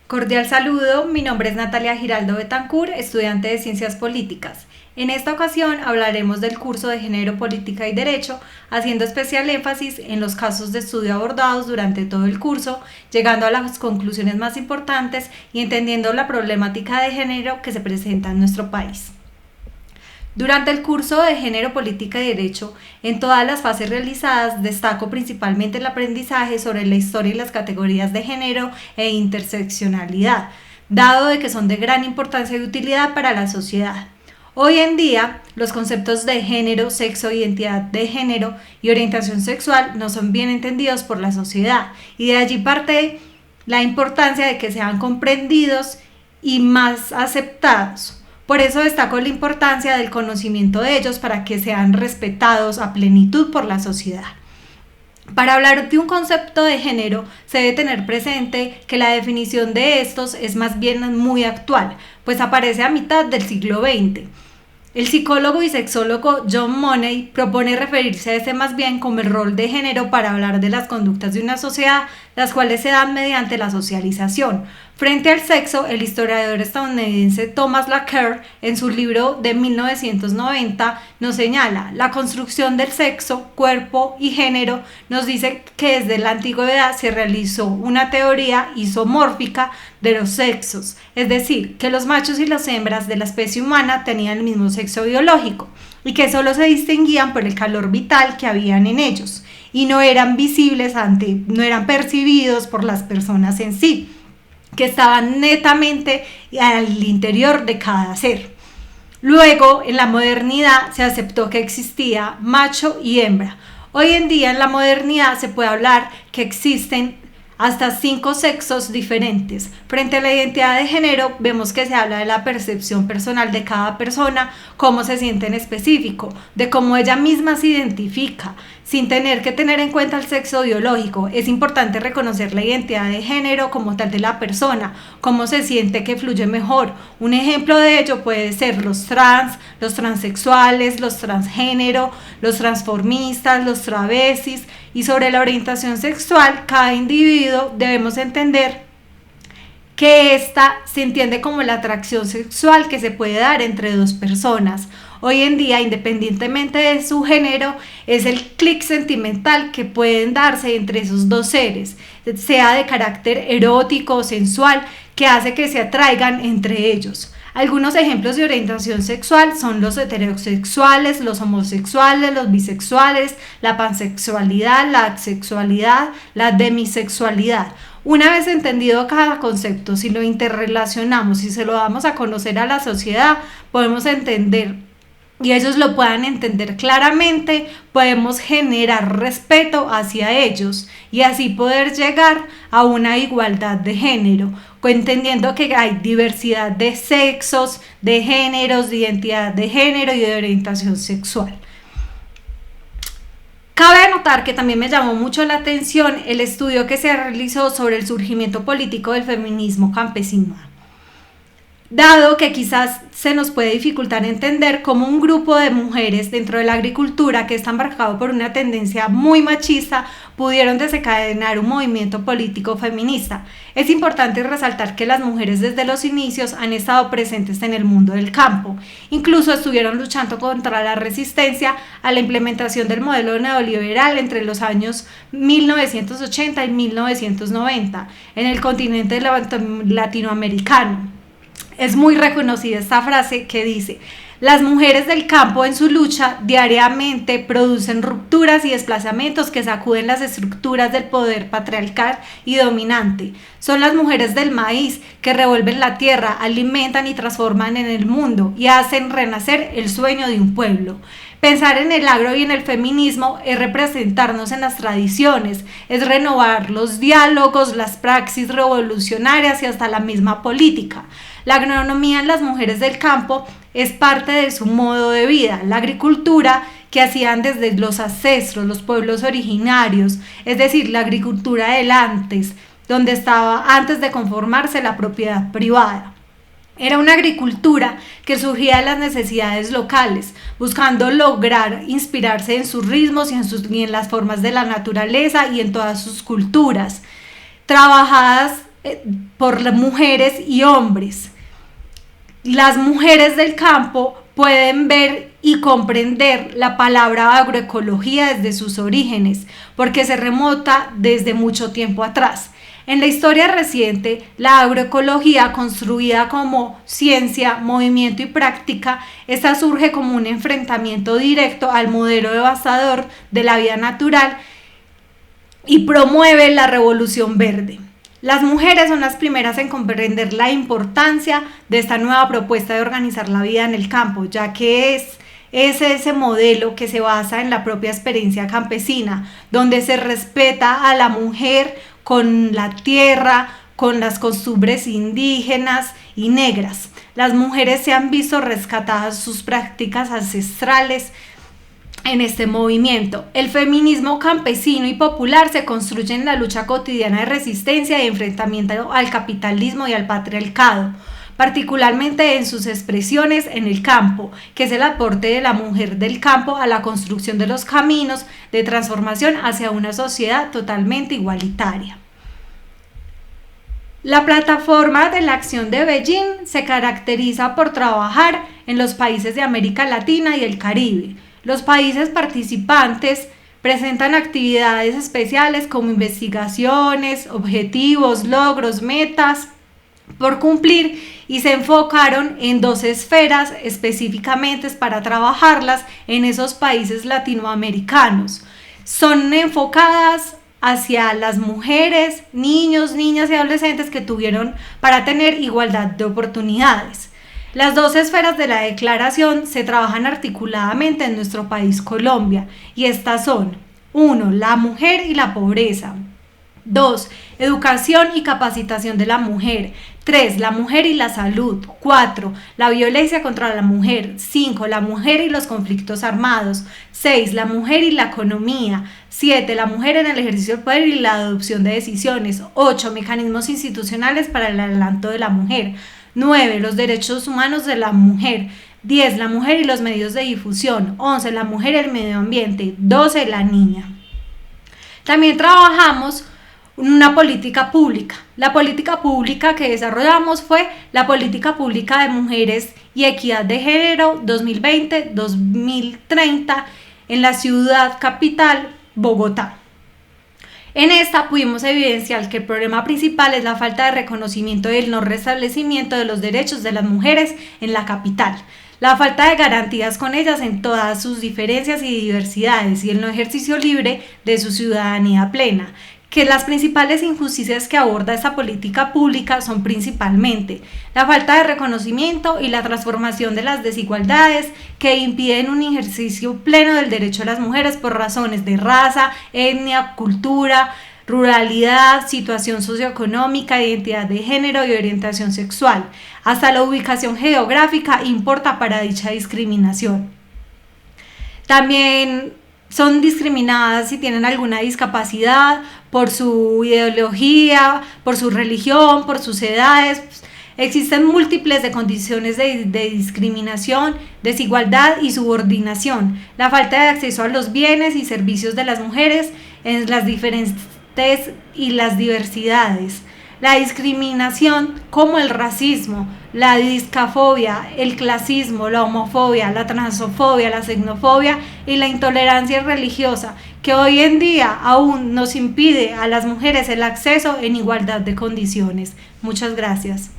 Cordial saludo, mi nombre es Natalia Giraldo Betancur, estudiante de Ciencias Políticas. En esta ocasión hablaremos del curso de Género, Política y Derecho, haciendo especial énfasis en los casos de estudio abordados durante todo el curso, llegando a las conclusiones más importantes y entendiendo la problemática de género que se presenta en nuestro país. Durante el curso de Género, Política y Derecho, en todas las fases realizadas, destaco principalmente el aprendizaje sobre la historia y las categorías de género e interseccionalidad, dado de que son de gran importancia y utilidad para la sociedad. Hoy en día, los conceptos de género, sexo, identidad de género y orientación sexual no son bien entendidos por la sociedad, y de allí parte la importancia de que sean comprendidos y más aceptados. Por eso destaco la importancia del conocimiento de ellos para que sean respetados a plenitud por la sociedad. Para hablar de un concepto de género, se debe tener presente que la definición de estos es más bien muy actual, pues aparece a mitad del siglo XX. El psicólogo y sexólogo John Money propone referirse a este más bien como el rol de género para hablar de las conductas de una sociedad, las cuales se dan mediante la socialización. Frente al sexo, el historiador estadounidense Thomas Laqueur, en su libro de 1990, nos señala: la construcción del sexo, cuerpo y género nos dice que desde la antigüedad se realizó una teoría isomórfica de los sexos, es decir, que los machos y las hembras de la especie humana tenían el mismo sexo biológico y que solo se distinguían por el calor vital que habían en ellos y no eran visibles no eran percibidos por las personas en sí, que estaban netamente al interior de cada ser. Luego, en la modernidad, se aceptó que existía macho y hembra. Hoy en día, en la modernidad, se puede hablar que existen hasta 5 sexos diferentes. Frente a la identidad de género, vemos que se habla de la percepción personal de cada persona, cómo se siente en específico, de cómo ella misma se identifica, sin tener que tener en cuenta el sexo biológico. Es importante reconocer la identidad de género como tal de la persona, cómo se siente que fluye mejor. Un ejemplo de ello puede ser los trans, los transexuales, los transgénero, los transformistas, los travestis. Y sobre la orientación sexual, cada individuo debemos entender que esta se entiende como la atracción sexual que se puede dar entre dos personas. Hoy en día, independientemente de su género, es el clic sentimental que pueden darse entre esos dos seres, sea de carácter erótico o sensual, que hace que se atraigan entre ellos. Algunos ejemplos de orientación sexual son los heterosexuales, los homosexuales, los bisexuales, la pansexualidad, la asexualidad, la demisexualidad. Una vez entendido cada concepto, si lo interrelacionamos y se lo damos a conocer a la sociedad, podemos entender y ellos lo puedan entender claramente, podemos generar respeto hacia ellos y así poder llegar a una igualdad de género, entendiendo que hay diversidad de sexos, de géneros, de identidad de género y de orientación sexual. Cabe anotar que también me llamó mucho la atención el estudio que se realizó sobre el surgimiento político del feminismo campesino, dado que quizás se nos puede dificultar entender cómo un grupo de mujeres dentro de la agricultura que está marcado por una tendencia muy machista pudieron desencadenar un movimiento político feminista. Es importante resaltar que las mujeres desde los inicios han estado presentes en el mundo del campo, incluso estuvieron luchando contra la resistencia a la implementación del modelo neoliberal entre los años 1980 y 1990 en el continente latinoamericano. Es muy reconocida esta frase que dice: las mujeres del campo en su lucha diariamente producen rupturas y desplazamientos que sacuden las estructuras del poder patriarcal y dominante. Son las mujeres del maíz que revuelven la tierra, alimentan y transforman en el mundo y hacen renacer el sueño de un pueblo. Pensar en el agro y en el feminismo es representarnos en las tradiciones, es renovar los diálogos, las praxis revolucionarias y hasta la misma política. La agronomía en las mujeres del campo es parte de su modo de vida, la agricultura que hacían desde los ancestros, los pueblos originarios, es decir, la agricultura del antes, donde estaba antes de conformarse la propiedad privada. Era una agricultura que surgía de las necesidades locales, buscando lograr inspirarse en sus ritmos y en las formas de la naturaleza y en todas sus culturas, trabajadas por mujeres y hombres. Las mujeres del campo pueden ver y comprender la palabra agroecología desde sus orígenes, porque se remota desde mucho tiempo atrás. En la historia reciente, la agroecología, construida como ciencia, movimiento y práctica, esta surge como un enfrentamiento directo al modelo devastador de la vida natural y promueve la revolución verde. Las mujeres son las primeras en comprender la importancia de esta nueva propuesta de organizar la vida en el campo, ya que es ese modelo que se basa en la propia experiencia campesina, donde se respeta a la mujer con la tierra, con las costumbres indígenas y negras. Las mujeres se han visto rescatadas sus prácticas ancestrales en este movimiento. El feminismo campesino y popular se construye en la lucha cotidiana de resistencia y enfrentamiento al capitalismo y al patriarcado, particularmente en sus expresiones en el campo, que es el aporte de la mujer del campo a la construcción de los caminos de transformación hacia una sociedad totalmente igualitaria. La plataforma de la acción de Beijing se caracteriza por trabajar en los países de América Latina y el Caribe. Los países participantes presentan actividades especiales como investigaciones, objetivos, logros, metas por cumplir y se enfocaron en 2 esferas específicamente para trabajarlas en esos países latinoamericanos. Son enfocadas hacia las mujeres, niños, niñas y adolescentes que tuvieron para tener igualdad de oportunidades. Las 2 esferas de la declaración se trabajan articuladamente en nuestro país Colombia y estas son: 1. La mujer y la pobreza. 2. Educación y capacitación de la mujer. 3. La mujer y la salud. 4. La violencia contra la mujer. 5. La mujer y los conflictos armados. 6. La mujer y la economía. 7. La mujer en el ejercicio del poder y la adopción de decisiones. 8. Mecanismos institucionales para el adelanto de la mujer. 9. Los derechos humanos de la mujer. 10. La mujer y los medios de difusión. 11. La mujer y el medio ambiente. 12. La niña. También trabajamos una política pública. La política pública que desarrollamos fue la política pública de mujeres y equidad de género 2020-2030 en la ciudad capital, Bogotá. En esta pudimos evidenciar que el problema principal es la falta de reconocimiento y el no restablecimiento de los derechos de las mujeres en la capital, la falta de garantías con ellas en todas sus diferencias y diversidades y el no ejercicio libre de su ciudadanía plena, que las principales injusticias que aborda esta política pública son principalmente la falta de reconocimiento y la transformación de las desigualdades que impiden un ejercicio pleno del derecho de las mujeres por razones de raza, etnia, cultura, ruralidad, situación socioeconómica, identidad de género y orientación sexual. Hasta la ubicación geográfica importa para dicha discriminación. También son discriminadas si tienen alguna discapacidad por su ideología, por su religión, por sus edades. Existen múltiples de condiciones de discriminación, desigualdad y subordinación. La falta de acceso a los bienes y servicios de las mujeres en las diferentes y las diversidades. La discriminación como el racismo, la discafobia, el clasismo, la homofobia, la transfobia, la xenofobia y la intolerancia religiosa, que hoy en día aún nos impide a las mujeres el acceso en igualdad de condiciones. Muchas gracias.